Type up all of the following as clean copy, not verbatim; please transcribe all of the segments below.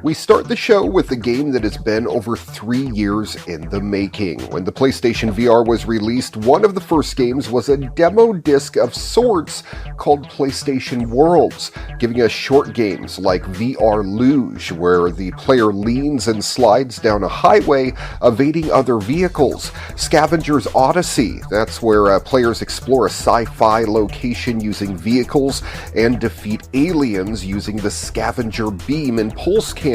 We start the show with a game that has been over 3 years in the making. When the PlayStation VR was released, one of the first games was a demo disc of sorts called PlayStation Worlds, giving us short games like VR Luge, where the player leans and slides down a highway, evading other vehicles. Scavenger's Odyssey, that's where players explore a sci-fi location using vehicles and defeat aliens using the scavenger beam and pulse cannons.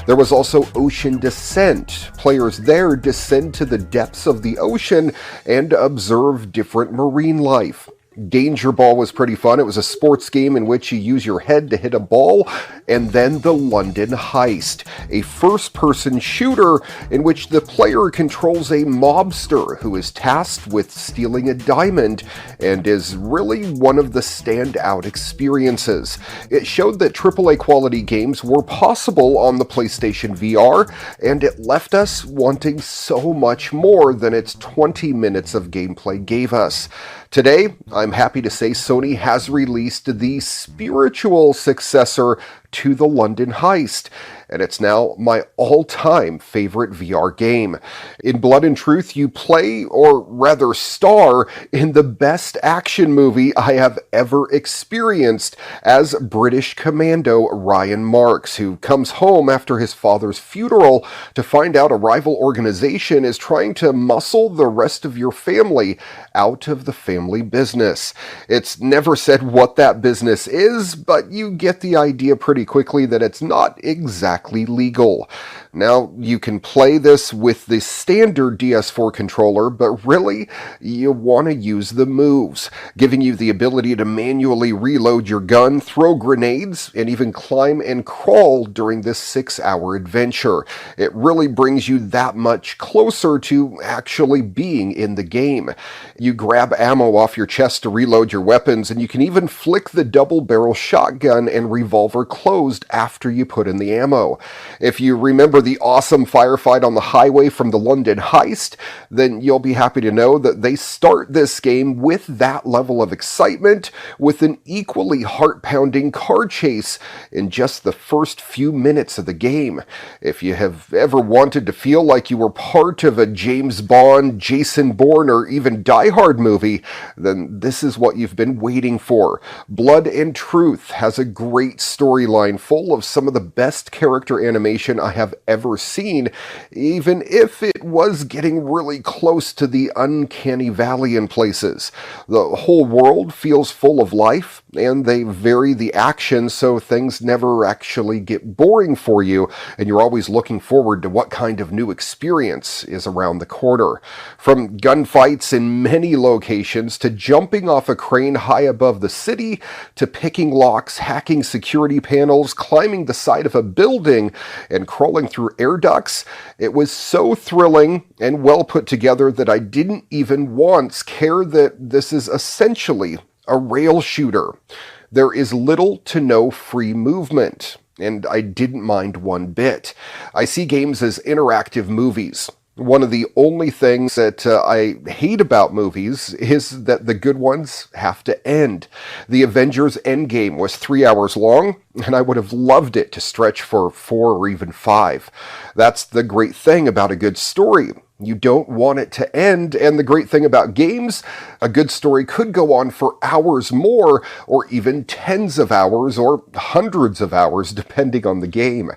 There was also Ocean Descent. Players there descend to the depths of the ocean and observe different marine life. Danger Ball was pretty fun. It was a sports game in which you use your head to hit a ball. And then the London Heist, a first-person shooter in which the player controls a mobster who is tasked with stealing a diamond and is really one of the standout experiences. It showed that AAA quality games were possible on the PlayStation VR, and it left us wanting so much more than its 20 minutes of gameplay gave us. Today, I'm happy to say Sony has released the spiritual successor to the London Heist, and it's now my all-time favorite VR game. In Blood and Truth, you play, or rather star, in the best action movie I have ever experienced as British Commando Ryan Marks, who comes home after his father's funeral to find out a rival organization is trying to muscle the rest of your family out of the family business. It's never said what that business is, but you get the idea pretty quickly that it's not exactly legal. Now, you can play this with the standard DS4 controller, but really, you want to use the moves, giving you the ability to manually reload your gun, throw grenades, and even climb and crawl during this 6-hour adventure. It really brings you that much closer to actually being in the game. You grab ammo off your chest to reload your weapons, and you can even flick the double-barrel shotgun and revolver closed after you put in the ammo. If you remember the awesome firefight on the highway from the London Heist, then you'll be happy to know that they start this game with that level of excitement, with an equally heart-pounding car chase in just the first few minutes of the game. If you have ever wanted to feel like you were part of a James Bond, Jason Bourne, or even Die Hard movie, then this is what you've been waiting for. Blood and Truth has a great storyline full of some of the best character animation I have ever seen, even if it was getting really close to the uncanny valley in places. The whole world feels full of life, and they vary the action so things never actually get boring for you, and you're always looking forward to what kind of new experience is around the corner. From gunfights in many locations, to jumping off a crane high above the city, to picking locks, hacking security panels, climbing the side of a building, and crawling through air ducts, it was so thrilling and well put together that I didn't even once care that this is essentially a rail shooter. There is little to no free movement, and I didn't mind one bit. I see games as interactive movies. One of the only things that I hate about movies is that the good ones have to end. The Avengers Endgame was 3 hours long, and I would have loved it to stretch for 4 or even 5. That's the great thing about a good story. You don't want it to end, and the great thing about games, a good story could go on for hours more, or even tens of hours, or hundreds of hours, depending on the game.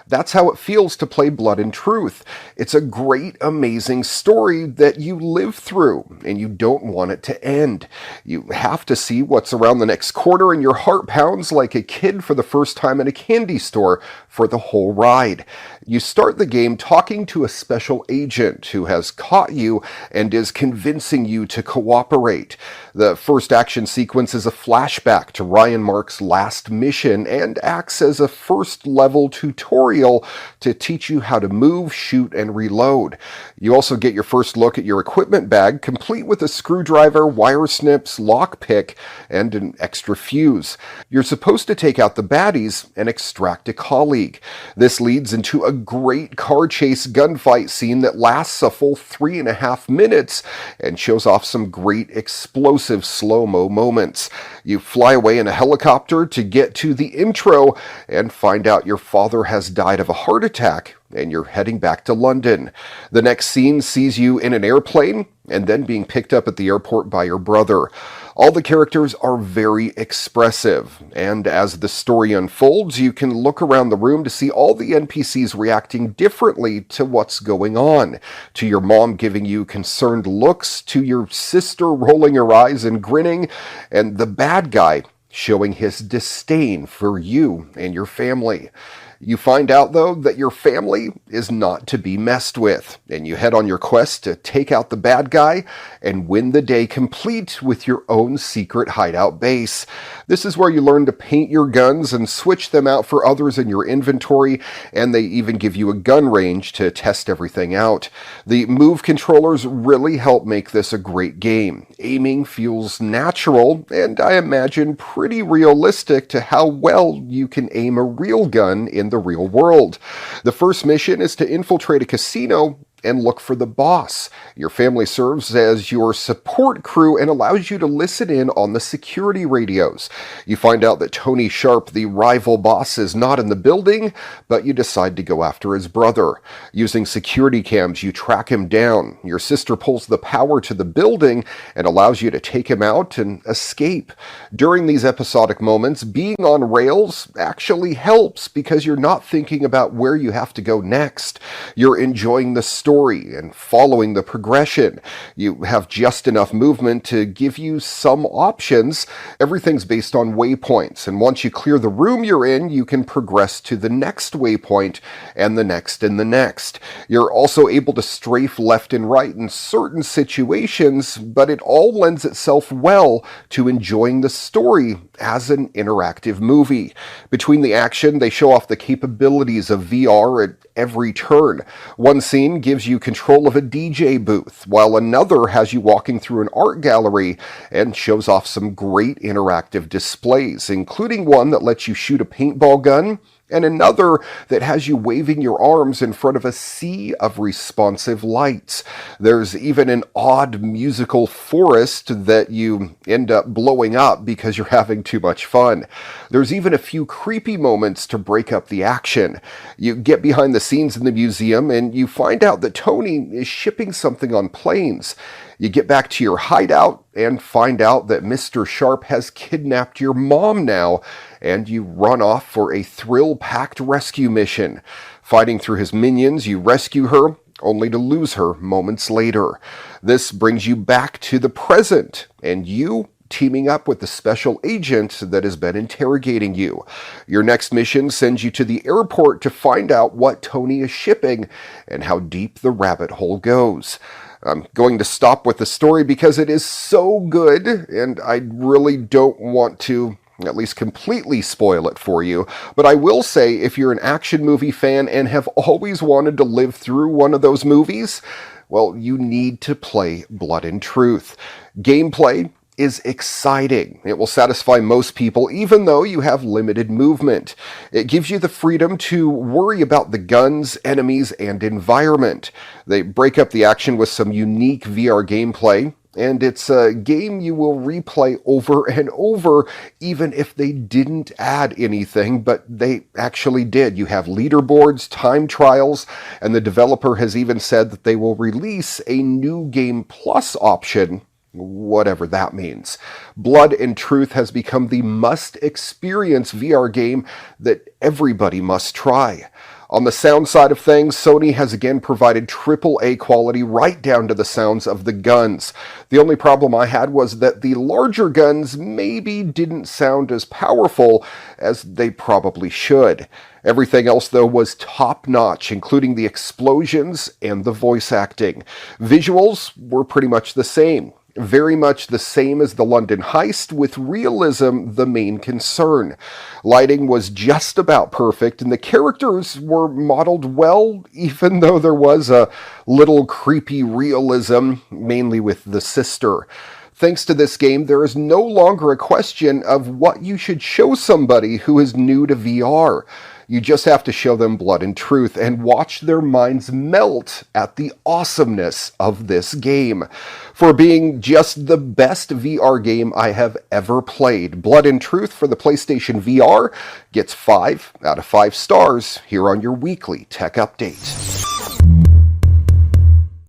That's how it feels to play Blood and Truth. It's a great, amazing story that you live through, and you don't want it to end. You have to see what's around the next corner, and your heart pounds like a kid for the first time in a candy store for the whole ride. You start the game talking to a special agent who has caught you and is convincing you to cooperate. The first action sequence is a flashback to Ryan Mark's last mission and acts as a first-level tutorial to teach you how to move, shoot, and reload. You also get your first look at your equipment bag, complete with a screwdriver, wire snips, lockpick, and an extra fuse. You're supposed to take out the baddies and extract a colleague. This leads into a great car chase gunfight scene that lasts a full 3.5 minutes and shows off some great explosive slow-mo moments. You fly away in a helicopter to get to the intro and find out your father has died died of a heart attack, and you're heading back to London. The next scene sees you in an airplane, and then being picked up at the airport by your brother. All the characters are very expressive, and as the story unfolds, you can look around the room to see all the NPCs reacting differently to what's going on. To your mom giving you concerned looks, to your sister rolling her eyes and grinning, and the bad guy showing his disdain for you and your family. You find out, though, that your family is not to be messed with, and you head on your quest to take out the bad guy and win the day complete with your own secret hideout base. This is where you learn to paint your guns and switch them out for others in your inventory, and they even give you a gun range to test everything out. The move controllers really help make this a great game. Aiming feels natural, and I imagine pretty realistic to how well you can aim a real gun in the real world. The first mission is to infiltrate a casino and look for the boss. Your family serves as your support crew and allows you to listen in on the security radios. You find out that Tony Sharp, the rival boss, is not in the building, but you decide to go after his brother. Using security cams, you track him down. Your sister pulls the power to the building and allows you to take him out and escape. During these episodic moments, being on rails actually helps because you're not thinking about where you have to go next. You're enjoying the story and following the progression. You have just enough movement to give you some options. Everything's based on waypoints, and once you clear the room you're in, you can progress to the next waypoint and the next and the next. You're also able to strafe left and right in certain situations, but it all lends itself well to enjoying the story as an interactive movie. Between the action, they show off the capabilities of VR at every turn. One scene gives you control of a DJ booth, while another has you walking through an art gallery and shows off some great interactive displays, including one that lets you shoot a paintball gun and another that has you waving your arms in front of a sea of responsive lights. There's even an odd musical forest that you end up blowing up because you're having too much fun. There's even a few creepy moments to break up the action. You get behind the scenes in the museum and you find out that Tony is shipping something on planes. You get back to your hideout and find out that Mr. Sharp has kidnapped your mom now, and you run off for a thrill-packed rescue mission. Fighting through his minions, you rescue her, only to lose her moments later. This brings you back to the present, and you teaming up with the special agent that has been interrogating you. Your next mission sends you to the airport to find out what Tony is shipping and how deep the rabbit hole goes. I'm going to stop with the story because it is so good, and I really don't want to at least completely spoil it for you. But I will say, if you're an action movie fan and have always wanted to live through one of those movies, well, you need to play Blood and Truth. Gameplay is exciting. It will satisfy most people, even though you have limited movement. It gives you the freedom to worry about the guns, enemies, and environment. They break up the action with some unique VR gameplay, and it's a game you will replay over and over, even if they didn't add anything, but they actually did. You have leaderboards, time trials, and the developer has even said that they will release a new Game Plus option, whatever that means. Blood and Truth has become the must-experience VR game that everybody must try. On the sound side of things, Sony has again provided AAA quality right down to the sounds of the guns. The only problem I had was that the larger guns maybe didn't sound as powerful as they probably should. Everything else, though, was top-notch, including the explosions and the voice acting. Visuals were pretty much the same. Very much the same as the London heist, with realism the main concern. Lighting was just about perfect, and the characters were modeled well, even though there was a little creepy realism, mainly with the sister. Thanks to this game, there is no longer a question of what you should show somebody who is new to VR. You just have to show them Blood and Truth and watch their minds melt at the awesomeness of this game. For being just the best VR game I have ever played, Blood and Truth for the PlayStation VR gets 5 out of 5 stars here on your weekly tech update.